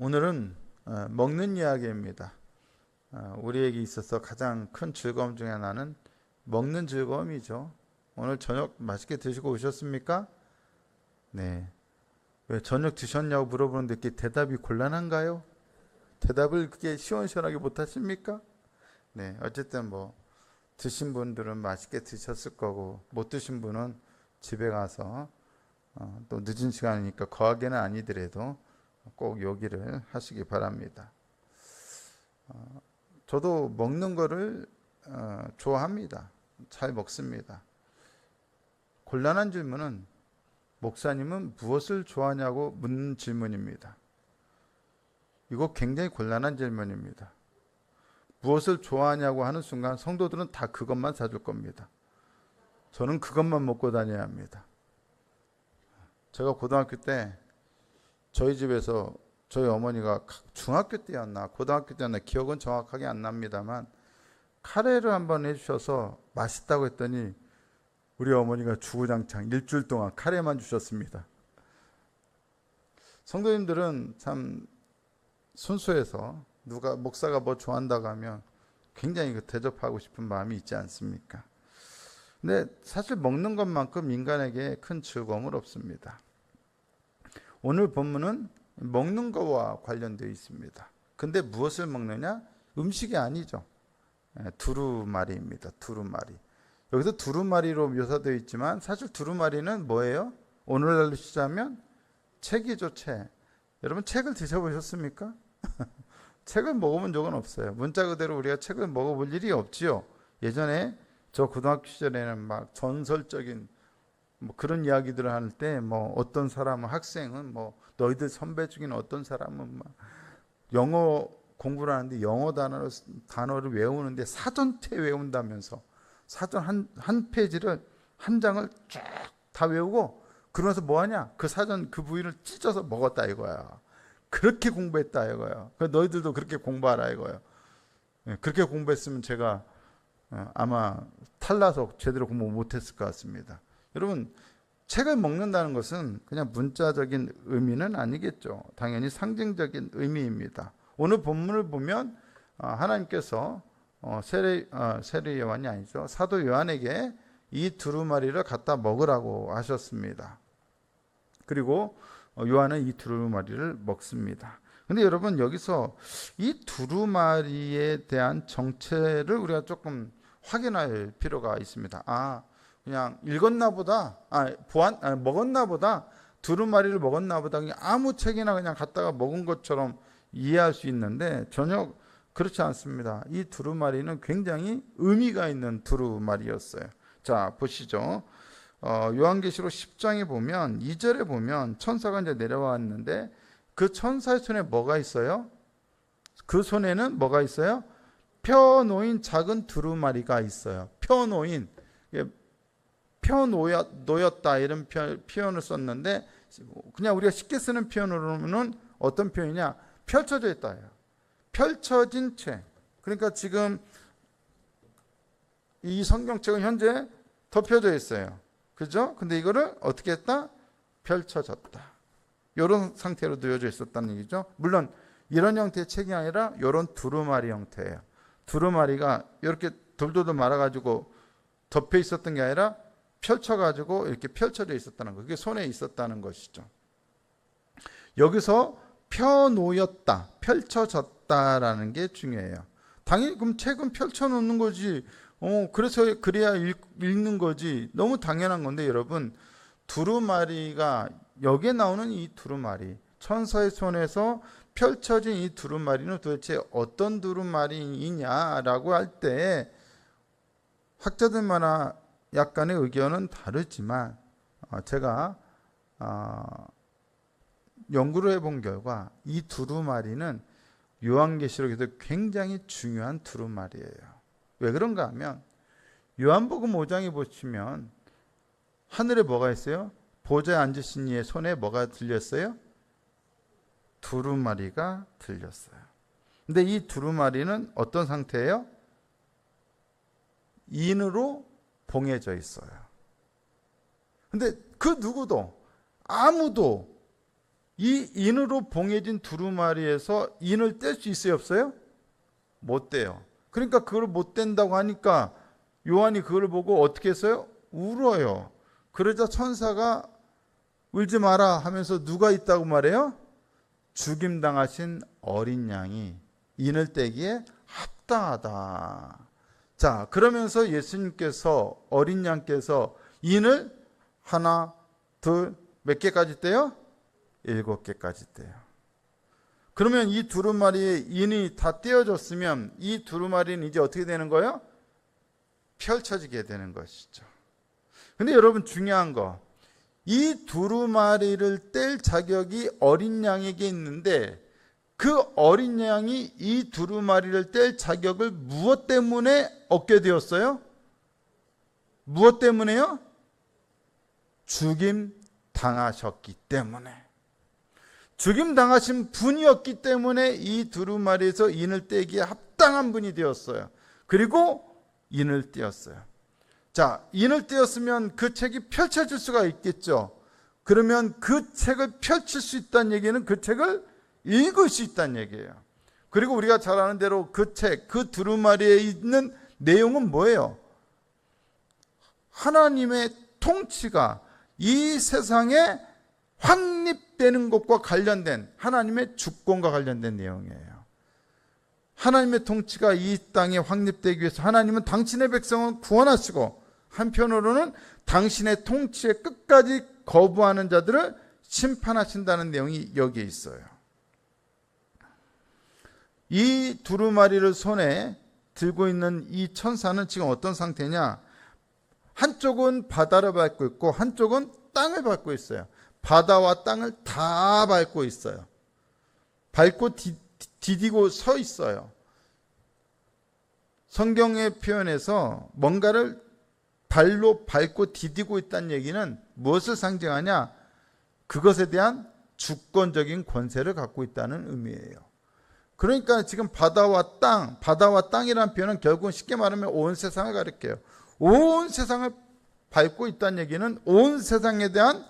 오늘은 먹는 이야기입니다. 우리에게 있어서 가장 큰 즐거움 중에 하나는 먹는 즐거움이죠. 오늘 저녁 맛있게 드시고 오셨습니까? 네. 왜 저녁 드셨냐고 물어보는데 이렇게 대답이 곤란한가요? 대답을 그렇게 시원시원하게 못 하십니까? 네. 어쨌든 드신 분들은 맛있게 드셨을 거고 못 드신 분은 집에 가서 또 늦은 시간이니까 거하게는 아니더라도 꼭 요기를 하시기 바랍니다. 저도 먹는 거를 좋아합니다. 잘 먹습니다. 곤란한 질문은 목사님은 무엇을 좋아하냐고 묻는 질문입니다. 이거 굉장히 곤란한 질문입니다. 무엇을 좋아하냐고 하는 순간 성도들은 다 그것만 사줄 겁니다. 저는 그것만 먹고 다녀야 합니다. 제가 고등학교 때 저희 집에서 저희 어머니가 중학교 때였나 고등학교 때였나 기억은 정확하게 안 납니다만 카레를 한번 해주셔서 맛있다고 했더니 우리 어머니가 주구장창 일주일 동안 카레만 주셨습니다. 성도님들은 참 순수해서 누가 목사가 뭐 좋아한다고 하면 굉장히 대접하고 싶은 마음이 있지 않습니까? 근데 사실 먹는 것만큼 인간에게 큰 즐거움은 없습니다. 오늘 본문은 먹는 거와 관련되어 있습니다. 근데 무엇을 먹느냐? 음식이 아니죠. 두루마리입니다. 두루마리. 여기서 두루마리로 묘사되어 있지만 사실 두루마리는 뭐예요? 오늘날로 치자면 책이죠, 책. 여러분 책을 드셔보셨습니까? 책을 먹어본 적은 없어요. 문자 그대로 우리가 책을 먹어볼 일이 없지요. 예전에 저 고등학교 시절에는 막 전설적인 그런 이야기들을 할 때 어떤 사람은 학생은 너희들 선배 중에는 어떤 사람은 막 영어 공부를 하는데 영어 단어를 외우는데 사전체 외운다면서 사전 한 페이지를 한 장을 쭉 다 외우고 그러면서 뭐하냐? 그 사전 그 부위를 찢어서 먹었다 이거야. 그렇게 공부했다 이거야. 너희들도 그렇게 공부하라 이거야. 그렇게 공부했으면 제가 아마 탈나서 제대로 공부 못했을 것 같습니다. 여러분 책을 먹는다는 것은 그냥 문자적인 의미는 아니겠죠. 당연히 상징적인 의미입니다. 오늘 본문을 보면 하나님께서 세례 요한이 아니죠. 사도 요한에게 이 두루마리를 갖다 먹으라고 하셨습니다. 그리고 요한은 이 두루마리를 먹습니다. 근데 여러분 여기서 이 두루마리에 대한 정체를 우리가 조금 확인할 필요가 있습니다. 그냥 읽었나 보다, 먹었나 보다, 두루마리를 먹었나 보다, 그냥 아무 책이나 그냥 갖다가 먹은 것처럼 이해할 수 있는데 전혀 그렇지 않습니다. 이 두루마리는 굉장히 의미가 있는 두루마리였어요. 자, 보시죠. 요한계시록 10장에 보면 2절에 보면 천사가 이제 내려왔는데 그 천사의 손에 뭐가 있어요? 그 손에는 뭐가 있어요? 펴놓인 작은 두루마리가 있어요. 펴놓인, 펴놓였다 이런 표현을 썼는데 그냥 우리가 쉽게 쓰는 표현으로는 어떤 표현이냐? 펼쳐져 있다예요. 펼쳐진 채. 그러니까 지금 이 성경책은 현재 덮여져 있어요. 그죠? 근데 이거를 어떻게 했다? 펼쳐졌다. 이런 상태로 놓여져 있었다는 얘기죠. 물론 이런 형태의 책이 아니라 이런 두루마리 형태예요. 두루마리가 이렇게 돌돌돌 말아가지고 덮여 있었던 게 아니라 펼쳐가지고 이렇게 펼쳐져 있었다는 거. 그게 손에 있었다는 것이죠. 여기서 펴놓였다, 펼쳐졌다라는 게 중요해요. 당연히 그럼 책은 펼쳐놓는 거지. 그래서 그래야 읽는 거지. 너무 당연한 건데 여러분 두루마리가 여기에 나오는 이 두루마리 천사의 손에서 펼쳐진 이 두루마리는 도대체 어떤 두루마리이냐라고 할 때 학자들마다 약간의 의견은 다르지만 제가 연구를 해본 결과 이 두루마리는 요한계시록에서 굉장히 중요한 두루마리예요. 왜 그런가 하면 요한복음 5장에 보시면 하늘에 뭐가 있어요? 보좌에 앉으신 이의 손에 뭐가 들렸어요? 두루마리가 들렸어요. 근데 이 두루마리는 어떤 상태예요? 인으로 봉해져 있어요. 근데 그 누구도 아무도 이 인으로 봉해진 두루마리에서 인을 뗄 수 있어요, 없어요? 못 떼요. 그러니까 그걸 못 뗀다고 하니까 요한이 그걸 보고 어떻게 했어요? 울어요. 그러자 천사가 울지 마라 하면서 누가 있다고 말해요? 죽임당하신 어린 양이 인을 떼기에 합당하다. 자, 그러면서 예수님께서, 어린 양께서 인을 하나, 둘, 몇 개까지 떼요? 7개까지 떼요. 그러면 이 두루마리의 인이 다 떼어졌으면 이 두루마리는 이제 어떻게 되는 거예요? 펼쳐지게 되는 것이죠. 근데 여러분, 중요한 거, 이 두루마리를 뗄 자격이 어린 양에게 있는데 그 어린 양이 이 두루마리를 뗄 자격을 무엇 때문에 얻게 되었어요? 무엇 때문에요? 죽임 당하셨기 때문에. 죽임 당하신 분이었기 때문에 이 두루마리에서 인을 떼기에 합당한 분이 되었어요. 그리고 인을 떼었어요. 자, 인을 떼었으면 그 책이 펼쳐질 수가 있겠죠. 그러면 그 책을 펼칠 수 있다는 얘기는 그 책을 읽을 수 있다는 얘기예요. 그리고 우리가 잘 아는 대로 그 책, 그 두루마리에 있는 내용은 뭐예요? 하나님의 통치가 이 세상에 확립되는 것과 관련된, 하나님의 주권과 관련된 내용이에요. 하나님의 통치가 이 땅에 확립되기 위해서 하나님은 당신의 백성을 구원하시고 한편으로는 당신의 통치에 끝까지 거부하는 자들을 심판하신다는 내용이 여기에 있어요. 이 두루마리를 손에 들고 있는 이 천사는 지금 어떤 상태냐? 한쪽은 바다를 밟고 있고 한쪽은 땅을 밟고 있어요. 바다와 땅을 다 밟고 있어요. 밟고 디디고 서 있어요. 성경의 표현에서 뭔가를 발로 밟고 디디고 있다는 얘기는 무엇을 상징하냐? 그것에 대한 주권적인 권세를 갖고 있다는 의미예요. 그러니까 지금 바다와 땅이라는 표현은 결국은 쉽게 말하면 온 세상을 가리켜요. 온 세상을 밟고 있다는 얘기는 온 세상에 대한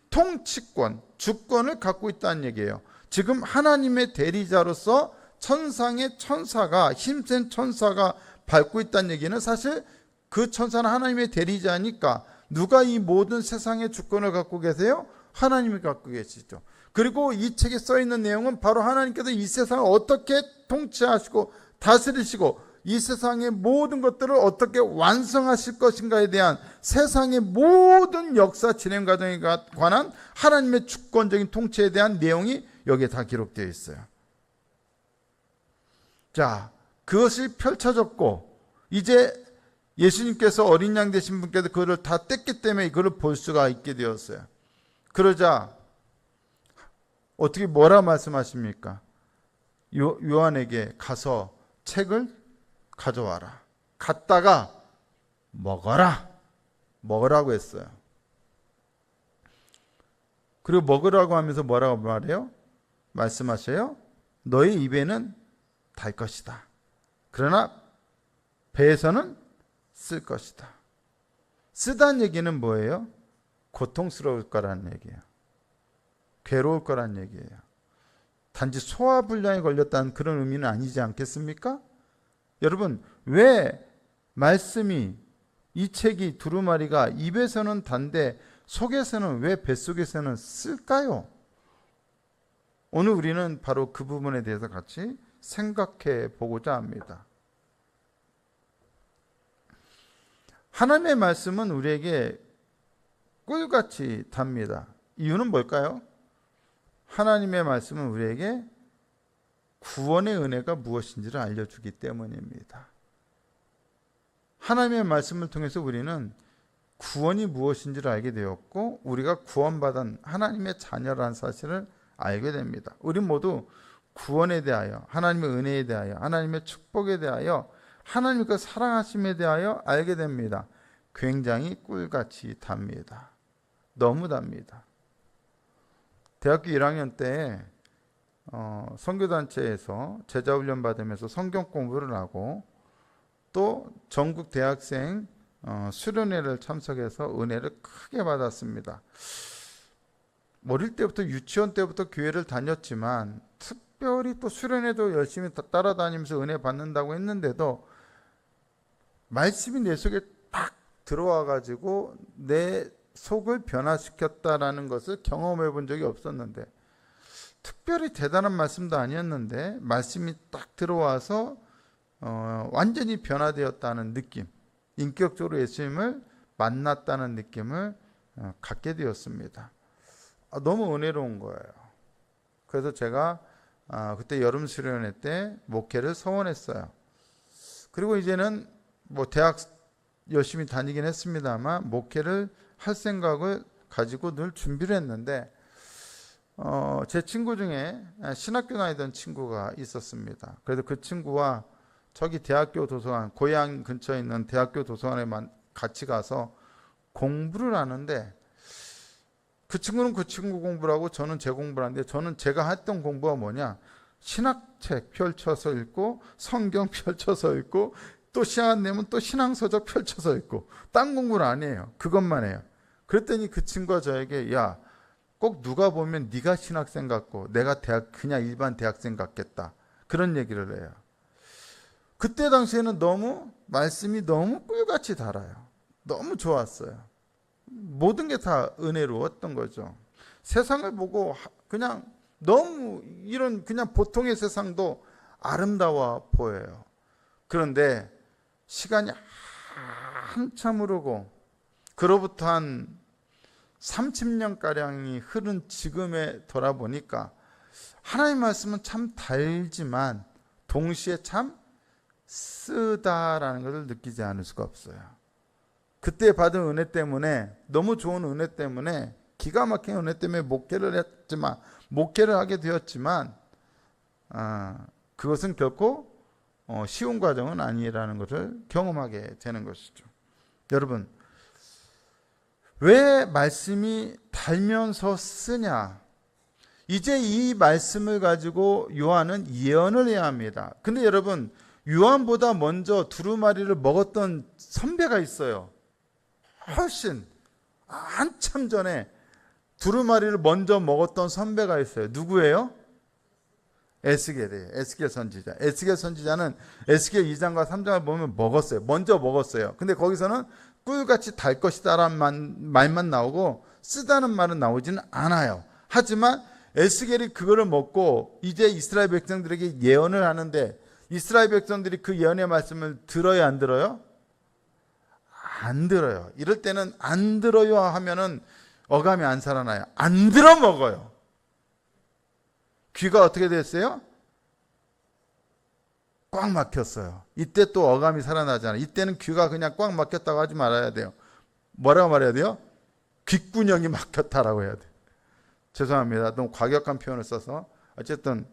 통치권, 주권을 갖고 있다는 얘기예요. 지금 하나님의 대리자로서 천상의 천사가, 힘센 천사가 밟고 있다는 얘기는 사실 그 천사는 하나님의 대리자니까 누가 이 모든 세상의 주권을 갖고 계세요? 하나님이 갖고 계시죠. 그리고 이 책에 써 있는 내용은 바로 하나님께서 이 세상을 어떻게 통치하시고 다스리시고 이 세상의 모든 것들을 어떻게 완성하실 것인가에 대한 세상의 모든 역사 진행 과정에 관한 하나님의 주권적인 통치에 대한 내용이 여기에 다 기록되어 있어요. 자, 그것이 펼쳐졌고 이제 예수님께서 어린 양 되신 분께서 그것을 다 뗐기 때문에 그걸 볼 수가 있게 되었어요. 그러자 어떻게 뭐라 말씀하십니까? 요한에게 가서 책을 가져와라. 갔다가 먹으라고 했어요. 그리고 먹으라고 하면서 뭐라고 말해요? 말씀하셔요. 너희 입에는 달 것이다. 그러나 배에서는 쓸 것이다. 쓰다는 얘기는 뭐예요? 고통스러울 거라는 얘기예요. 괴로울 거란 얘기예요. 단지 소화불량에 걸렸다는 그런 의미는 아니지 않겠습니까? 여러분, 왜 말씀이, 이 책이, 두루마리가 입에서는 단데 속에서는, 왜 뱃속에서는 쓸까요? 오늘 우리는 바로 그 부분에 대해서 같이 생각해 보고자 합니다. 하나님의 말씀은 우리에게 꿀같이 답니다. 이유는 뭘까요? 하나님의 말씀은 우리에게 구원의 은혜가 무엇인지를 알려주기 때문입니다. 하나님의 말씀을 통해서 우리는 구원이 무엇인지를 알게 되었고 우리가 구원받은 하나님의 자녀라는 사실을 알게 됩니다. 우리 모두 구원에 대하여, 하나님의 은혜에 대하여, 하나님의 축복에 대하여, 하나님의 그 사랑하심에 대하여 알게 됩니다. 굉장히 꿀같이 답니다. 너무 답니다. 대학교 1학년 때 선교단체에서 제자훈련 받으면서 성경 공부를 하고 또 전국 대학생 수련회를 참석해서 은혜를 크게 받았습니다. 어릴 때부터 유치원 때부터 교회를 다녔지만 특별히 또 수련회도 열심히 따라다니면서 은혜 받는다고 했는데도 말씀이 내 속에 딱 들어와 가지고 내 속을 변화시켰다라는 것을 경험해 본 적이 없었는데, 특별히 대단한 말씀도 아니었는데 말씀이 딱 들어와서 완전히 변화되었다는 느낌, 인격적으로 예수님을 만났다는 느낌을 갖게 되었습니다. 너무 은혜로운 거예요. 그래서 제가 그때 여름 수련회 때 목회를 서원했어요. 그리고 이제는 뭐 대학 열심히 다니긴 했습니다만 목회를 할 생각을 가지고 늘 준비를 했는데, 제 친구 중에 신학교 다니던 친구가 있었습니다. 그래서 그 친구와 저기 대학교 도서관, 고향 근처에 있는 대학교 도서관에 같이 가서 공부를 하는데, 그 친구는 그 친구 공부를 하고 저는 제 공부를 하는데, 저는 제가 했던 공부가 뭐냐, 신학책 펼쳐서 읽고 성경 펼쳐서 읽고 또 시간 내면 또 신앙서적 펼쳐서 읽고, 딴 공부를 안 해요. 그것만 해요. 그랬더니 그 친구가 저에게, 야, 꼭 누가 보면 네가 신학생 같고 내가 그냥 일반 대학생 같겠다, 그런 얘기를 해요. 그때 당시에는 말씀이 너무 꿀같이 달아요. 너무 좋았어요. 모든 게 다 은혜로웠던 거죠. 세상을 보고 그냥 너무 이런 그냥 보통의 세상도 아름다워 보여요. 그런데 시간이 한참 흐르고 그로부터 한 30년가량이 흐른 지금에 돌아보니까 하나님 말씀은 참 달지만 동시에 참 쓰다라는 것을 느끼지 않을 수가 없어요. 그때 받은 은혜 때문에, 너무 좋은 은혜 때문에, 기가 막힌 은혜 때문에 목회를 하게 되었지만 그것은 결코 쉬운 과정은 아니라는 것을 경험하게 되는 것이죠. 여러분, 왜 말씀이 달면서 쓰냐? 이제 이 말씀을 가지고 요한은 예언을 해야 합니다. 근데 여러분, 요한보다 먼저 두루마리를 먹었던 선배가 있어요. 훨씬 한참 전에 두루마리를 먼저 먹었던 선배가 있어요. 누구예요? 에스겔이에요. 에스겔 선지자. 에스겔 선지자는 에스겔 2장과 3장을 보면 먼저 먹었어요. 근데 거기서는 꿀같이 달 것이다라는 말만 나오고 쓰다는 말은 나오지는 않아요. 하지만 에스겔이 그거를 먹고 이제 이스라엘 백성들에게 예언을 하는데, 이스라엘 백성들이 그 예언의 말씀을 들어요, 안 들어요? 안 들어요. 이럴 때는 안 들어요 하면은 어감이 안 살아나요. 안 들어 먹어요. 귀가 어떻게 됐어요? 꽉 막혔어요. 이때 또 어감이 살아나잖아요. 이때는 귀가 그냥 꽉 막혔다고 하지 말아야 돼요. 뭐라고 말해야 돼요? 귓구녕이 막혔다라고 해야 돼요. 죄송합니다. 너무 과격한 표현을 써서. 어쨌든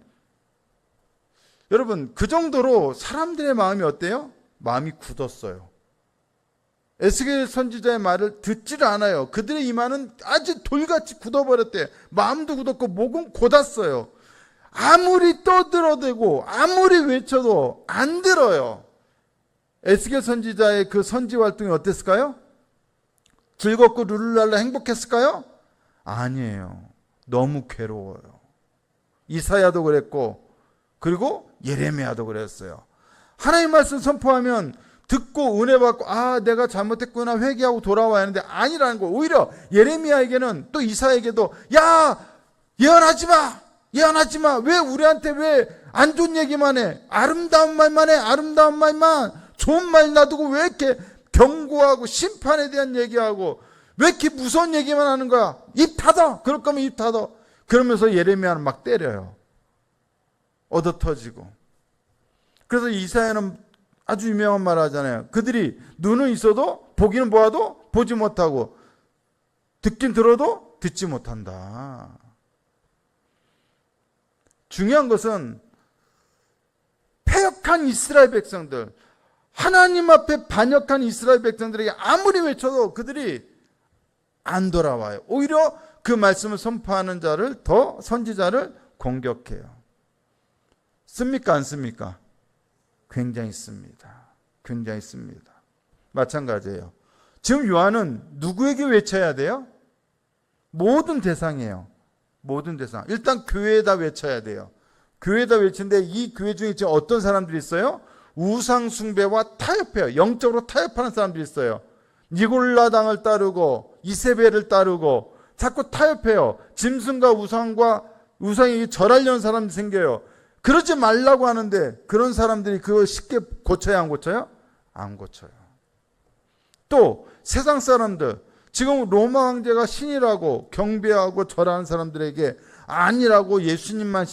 여러분, 그 정도로 사람들의 마음이 어때요? 마음이 굳었어요. 에스겔 선지자의 말을 듣지를 않아요. 그들의 이마는 아주 돌같이 굳어버렸대요. 마음도 굳었고 목은 곧았어요. 아무리 떠들어대고 아무리 외쳐도 안 들어요. 에스겔 선지자의 그 선지 활동이 어땠을까요? 즐겁고 룰루랄라 행복했을까요? 아니에요. 너무 괴로워요. 이사야도 그랬고, 그리고 예레미야도 그랬어요. 하나님 말씀 선포하면 듣고 은혜 받고, 내가 잘못했구나 회개하고 돌아와야 하는데 아니라는 거. 오히려 예레미야에게는, 또 이사야에게도, 야, 예언하지 마. 왜 우리한테 왜 안 좋은 얘기만 해? 아름다운 말만 해. 아름다운 말만. 좋은 말 놔두고 왜 이렇게 경고하고 심판에 대한 얘기하고 왜 이렇게 무서운 얘기만 하는 거야? 입 닫아. 그럴 거면 입 닫아. 그러면서 예레미야는 막 때려요. 얻어 터지고. 그래서 이사야는 아주 유명한 말 하잖아요. 그들이 눈은 있어도 보기는 보아도 보지 못하고 듣긴 들어도 듣지 못한다. 중요한 것은 패역한 이스라엘 백성들, 하나님 앞에 반역한 이스라엘 백성들에게 아무리 외쳐도 그들이 안 돌아와요. 오히려 그 말씀을 선포하는 자를, 더 선지자를 공격해요. 씁니까, 안 씁니까? 굉장히 씁니다. 굉장히 씁니다. 마찬가지예요. 지금 요한은 누구에게 외쳐야 돼요? 모든 대상이에요. 모든 대상. 일단 교회에다 외쳐야 돼요. 교회에다 외치는데 이 교회 중에 지금 어떤 사람들이 있어요? 우상 숭배와 타협해요. 영적으로 타협하는 사람들이 있어요. 니골라당을 따르고 이세벨을 따르고 자꾸 타협해요. 짐승과 우상이 절하려는 사람들이 생겨요. 그러지 말라고 하는데 그런 사람들이 그걸 쉽게 고쳐야 안 고쳐요? 안 고쳐요. 또 세상 사람들, 지금 로마 황제가 신이라고 경배하고 절하는 사람들에게 아니라고 예수님만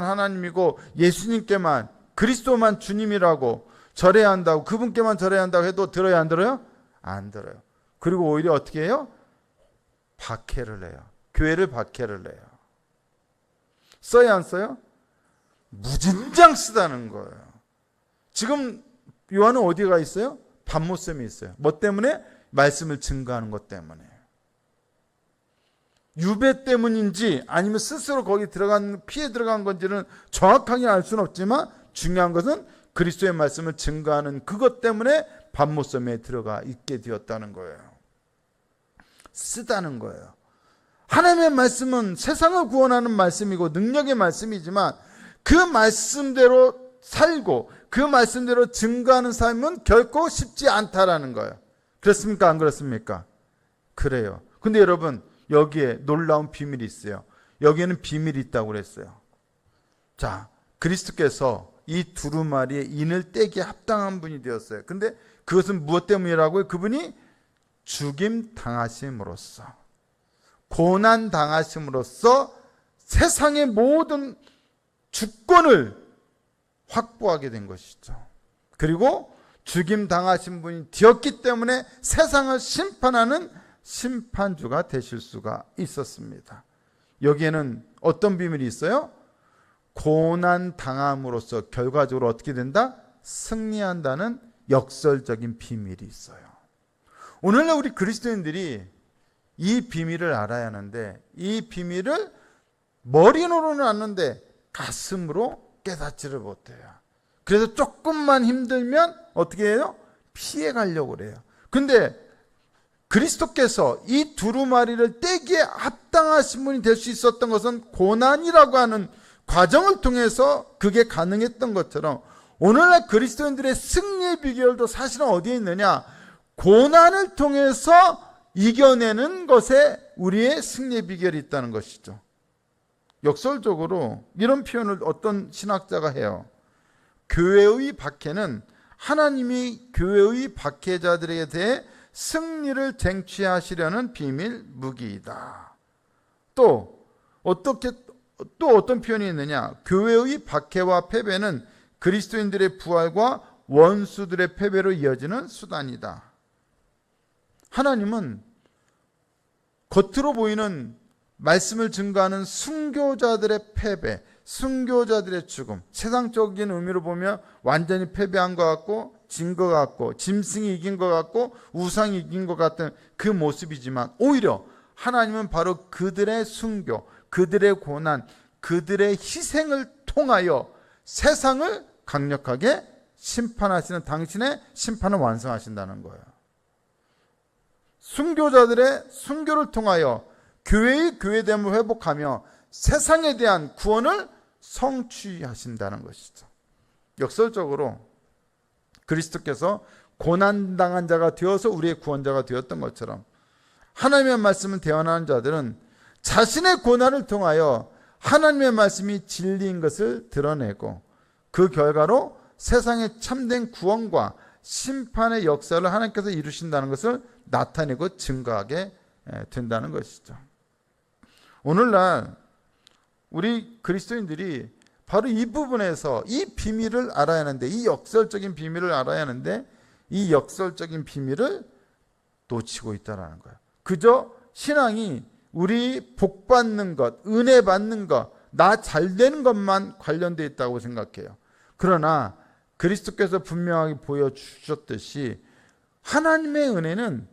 하나님이고 예수님께만 그리스도만 주님이라고 절해야 한다고, 그분께만 절해야 한다고 해도 들어야 안 들어요? 안 들어요. 그리고 오히려 어떻게 해요? 박해를 해요. 교회를 박해를 해요. 써야 안 써요? 무진장 쓰다는 거예요. 지금 요한은 어디가 있어요? 반모섬에 있어요. 뭐 때문에? 말씀을 증거하는 것 때문에. 유배 때문인지 아니면 스스로 거기 피해 들어간 건지는 정확하게 알 수는 없지만 중요한 것은 그리스도의 말씀을 증거하는 그것 때문에 반모섬에 들어가 있게 되었다는 거예요. 쓰다는 거예요. 하나님의 말씀은 세상을 구원하는 말씀이고 능력의 말씀이지만 그 말씀대로 살고 그 말씀대로 증거하는 삶은 결코 쉽지 않다라는 거예요. 그렇습니까? 안 그렇습니까? 그래요. 근데 여러분, 여기에 놀라운 비밀이 있어요. 여기에는 비밀이 있다고 그랬어요. 자, 그리스도께서 이 두루마리의 인을 떼기에 합당한 분이 되었어요. 근데 그것은 무엇 때문이라고요? 그분이 죽임 당하심으로써, 고난 당하심으로써 세상의 모든 주권을 확보하게 된 것이죠. 그리고 죽임 당하신 분이 되었기 때문에 세상을 심판하는 심판주가 되실 수가 있었습니다. 여기에는 어떤 비밀이 있어요? 고난 당함으로써 결과적으로 어떻게 된다? 승리한다는 역설적인 비밀이 있어요. 오늘날 우리 그리스도인들이 이 비밀을 알아야 하는데 이 비밀을 머리로는 아는데 가슴으로 깨닫지를 못해요. 그래서 조금만 힘들면 어떻게 해요? 피해 가려고 그래요. 근데 그리스도께서 이 두루마리를 떼기에 합당하신 분이 될 수 있었던 것은 고난이라고 하는 과정을 통해서 그게 가능했던 것처럼 오늘날 그리스도인들의 승리의 비결도 사실은 어디에 있느냐? 고난을 통해서 이겨내는 것에 우리의 승리의 비결이 있다는 것이죠. 역설적으로 이런 표현을 어떤 신학자가 해요. 교회의 박해는 하나님이 교회의 박해자들에 대해 승리를 쟁취하시려는 비밀 무기이다. 또 어떤 표현이 있느냐? 교회의 박해와 패배는 그리스도인들의 부활과 원수들의 패배로 이어지는 수단이다. 하나님은 겉으로 보이는 말씀을 증거하는 순교자들의 패배, 순교자들의 죽음, 세상적인 의미로 보면 완전히 패배한 것 같고 진 것 같고 짐승이 이긴 것 같고 우상이 이긴 것 같은 그 모습이지만 오히려 하나님은 바로 그들의 순교, 그들의 고난, 그들의 희생을 통하여 세상을 강력하게 심판하시는 당신의 심판을 완성하신다는 거예요. 순교자들의 순교를 통하여 교회의 교회됨을 회복하며 세상에 대한 구원을 성취하신다는 것이죠. 역설적으로 그리스도께서 고난당한 자가 되어서 우리의 구원자가 되었던 것처럼 하나님의 말씀을 대언하는 자들은 자신의 고난을 통하여 하나님의 말씀이 진리인 것을 드러내고 그 결과로 세상의 참된 구원과 심판의 역사를 하나님께서 이루신다는 것을 나타내고 증거하게 된다는 것이죠. 오늘날 우리 그리스도인들이 바로 이 부분에서 이 비밀을 알아야 하는데, 이 역설적인 비밀을 알아야 하는데 이 역설적인 비밀을 놓치고 있다는 거예요. 그저 신앙이 우리 복 받는 것, 은혜 받는 것, 나 잘 되는 것만 관련되어 있다고 생각해요. 그러나 그리스도께서 분명하게 보여주셨듯이 하나님의 은혜는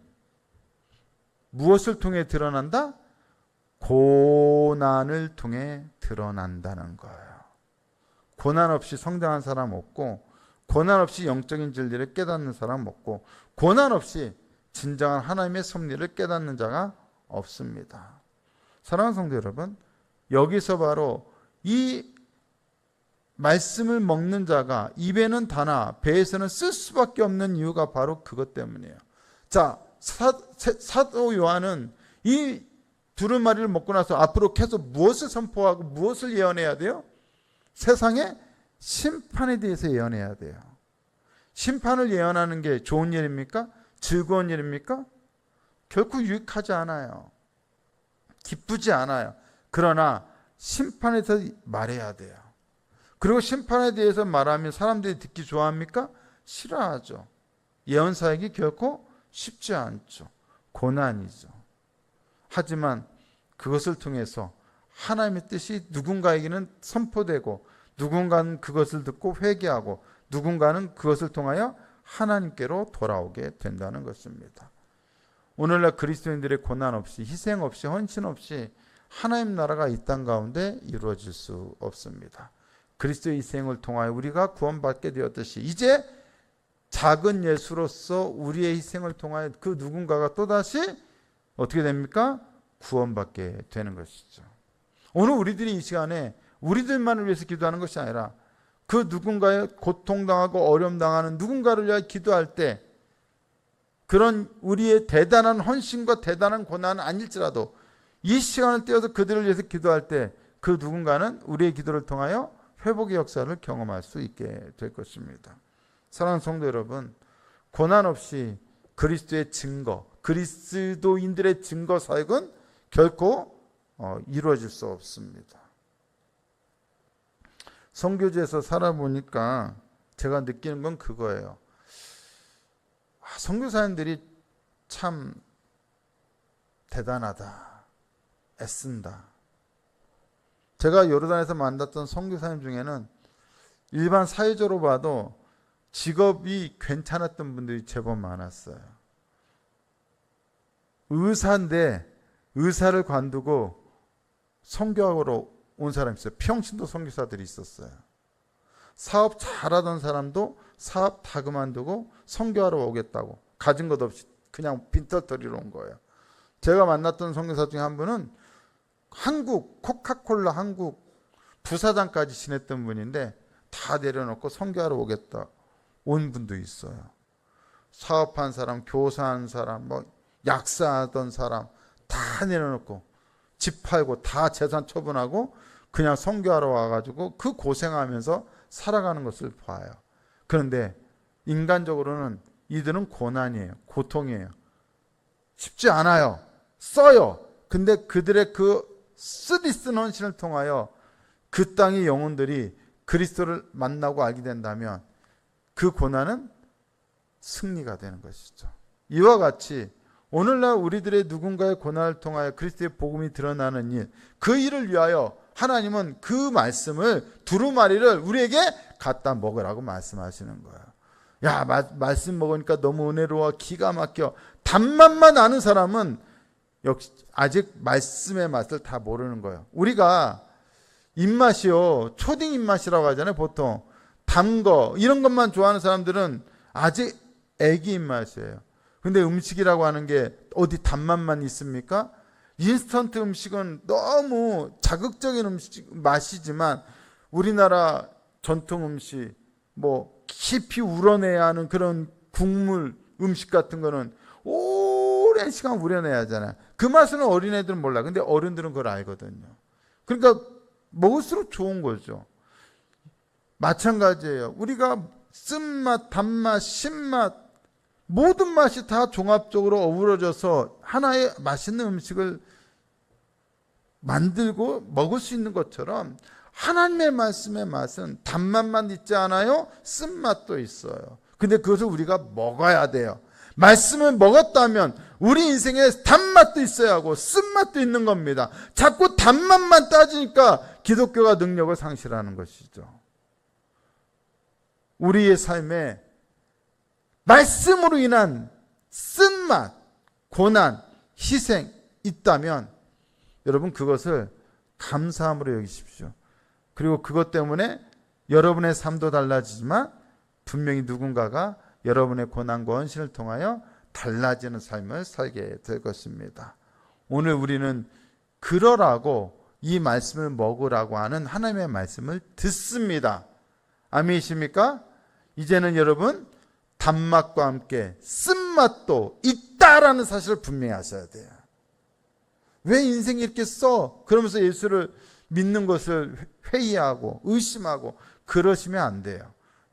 무엇을 통해 드러난다? 고난을 통해 드러난다는 거예요. 고난 없이 성장한 사람 없고, 고난 없이 영적인 진리를 깨닫는 사람 없고, 고난 없이 진정한 하나님의 섭리를 깨닫는 자가 없습니다. 사랑하는 성도 여러분, 여기서 바로 이 말씀을 먹는 자가 입에는 다나 배에서는 쓸 수밖에 없는 이유가 바로 그것 때문이에요. 자, 사도 요한은 이 두루마리를 먹고 나서 앞으로 계속 무엇을 선포하고 무엇을 예언해야 돼요? 세상의 심판에 대해서 예언해야 돼요. 심판을 예언하는 게 좋은 일입니까? 즐거운 일입니까? 결코 유익하지 않아요. 기쁘지 않아요. 그러나 심판에 대해서 말해야 돼요. 그리고 심판에 대해서 말하면 사람들이 듣기 좋아합니까? 싫어하죠. 예언사역이 결코 쉽지 않죠. 고난이죠. 하지만 그것을 통해서 하나님의 뜻이 누군가에게는 선포되고 누군가는 그것을 듣고 회개하고 누군가는 그것을 통하여 하나님께로 돌아오게 된다는 것입니다. 오늘날 그리스도인들의 고난 없이 희생 없이 헌신 없이 하나님 나라가 이 땅 가운데 이루어질 수 없습니다. 그리스도의 희생을 통하여 우리가 구원받게 되었듯이 이제 작은 예수로서 우리의 희생을 통하여 그 누군가가 또다시 어떻게 됩니까? 구원받게 되는 것이죠. 오늘 우리들이 이 시간에 우리들만을 위해서 기도하는 것이 아니라 그 누군가의 고통당하고 어려움당하는 누군가를 위해 기도할 때 그런 우리의 대단한 헌신과 대단한 고난은 아닐지라도 이 시간을 떼어서 그들을 위해서 기도할 때 그 누군가는 우리의 기도를 통하여 회복의 역사를 경험할 수 있게 될 것입니다. 사랑하는 성도 여러분, 고난 없이 그리스도의 증거, 그리스도인들의 증거 사역은 결코 이루어질 수 없습니다. 선교지에서 살아보니까 제가 느끼는 건 그거예요. 선교사님들이 참 대단하다, 애쓴다. 제가 요르단에서 만났던 선교사님 중에는 일반 사회적으로 봐도 직업이 괜찮았던 분들이 제법 많았어요. 의사인데 의사를 관두고 선교하러 온 사람이 있어요. 평신도 선교사들이 있었어요. 사업 잘하던 사람도 사업 다 그만두고 선교하러 오겠다고 가진 것 없이 그냥 빈털터리로 온 거예요. 제가 만났던 선교사 중에 한 분은 코카콜라 한국 부사장까지 지냈던 분인데 다 내려놓고 선교하러 오겠다 온 분도 있어요. 사업한 사람, 교사한 사람, 약사하던 사람 다 내려놓고 집 팔고 다 재산 처분하고 그냥 선교하러 와가지고 그 고생하면서 살아가는 것을 봐요. 그런데 인간적으로는 이들은 고난이에요. 고통이에요. 쉽지 않아요. 써요. 근데 그들의 그 쓰디쓴 헌신을 통하여 그 땅의 영혼들이 그리스도를 만나고 알게 된다면 그 고난은 승리가 되는 것이죠. 이와 같이 오늘날 우리들의 누군가의 고난을 통하여 그리스도의 복음이 드러나는 일, 그 일을 위하여 하나님은 그 말씀을 두루마리를 우리에게 갖다 먹으라고 말씀하시는 거예요. 야, 말씀 먹으니까 너무 은혜로워 기가 막혀. 단맛만 아는 사람은 역시 아직 말씀의 맛을 다 모르는 거예요. 우리가 입맛이요, 초딩 입맛이라고 하잖아요. 보통 단 거 이런 것만 좋아하는 사람들은 아직 애기 입맛이에요. 근데 음식이라고 하는 게 어디 단맛만 있습니까? 인스턴트 음식은 너무 자극적인 음식 맛이지만 우리나라 전통 음식 깊이 우러내야 하는 그런 국물 음식 같은 거는 오랜 시간 우려내야 하잖아요. 그 맛은 어린애들은 몰라. 근데 어른들은 그걸 알거든요. 그러니까 먹을수록 좋은 거죠. 마찬가지예요. 우리가 쓴맛, 단맛, 신맛 모든 맛이 다 종합적으로 어우러져서 하나의 맛있는 음식을 만들고 먹을 수 있는 것처럼 하나님의 말씀의 맛은 단맛만 있지 않아요? 쓴맛도 있어요. 근데 그것을 우리가 먹어야 돼요. 말씀을 먹었다면 우리 인생에 단맛도 있어야 하고 쓴맛도 있는 겁니다. 자꾸 단맛만 따지니까 기독교가 능력을 상실하는 것이죠. 우리의 삶에 말씀으로 인한 쓴맛, 고난, 희생 있다면 여러분 그것을 감사함으로 여기십시오. 그리고 그것 때문에 여러분의 삶도 달라지지만 분명히 누군가가 여러분의 고난과 헌신을 통하여 달라지는 삶을 살게 될 것입니다. 오늘 우리는 그러라고 이 말씀을 먹으라고 하는 하나님의 말씀을 듣습니다. 아멘이십니까? 이제는 여러분 단맛과 함께 쓴맛도 있다라는 사실을 분명히 하셔야 돼요. 왜 인생이 이렇게 써? 그러면서 예수를 믿는 것을 회의하고 의심하고 그러시면 안 돼요.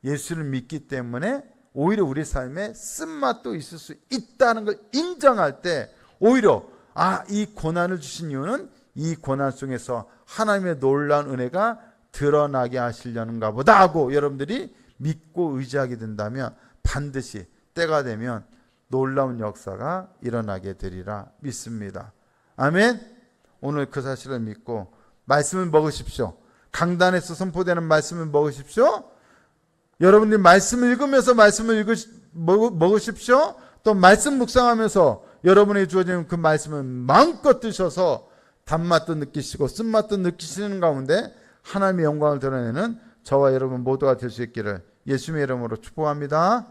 예수를 믿기 때문에 오히려 우리 삶에 쓴맛도 있을 수 있다는 걸 인정할 때 오히려 이 고난을 주신 이유는 이 고난 속에서 하나님의 놀라운 은혜가 드러나게 하시려는가 보다 하고 여러분들이 믿고 의지하게 된다면 반드시 때가 되면 놀라운 역사가 일어나게 되리라 믿습니다. 아멘. 오늘 그 사실을 믿고 말씀을 먹으십시오. 강단에서 선포되는 말씀을 먹으십시오. 여러분들이 말씀을 읽으면서 말씀을 먹으십시오. 또 말씀 묵상하면서 여러분에게 주어진 그 말씀을 마음껏 드셔서 단맛도 느끼시고 쓴맛도 느끼시는 가운데 하나님의 영광을 드러내는 저와 여러분 모두가 될 수 있기를 예수님의 이름으로 축복합니다.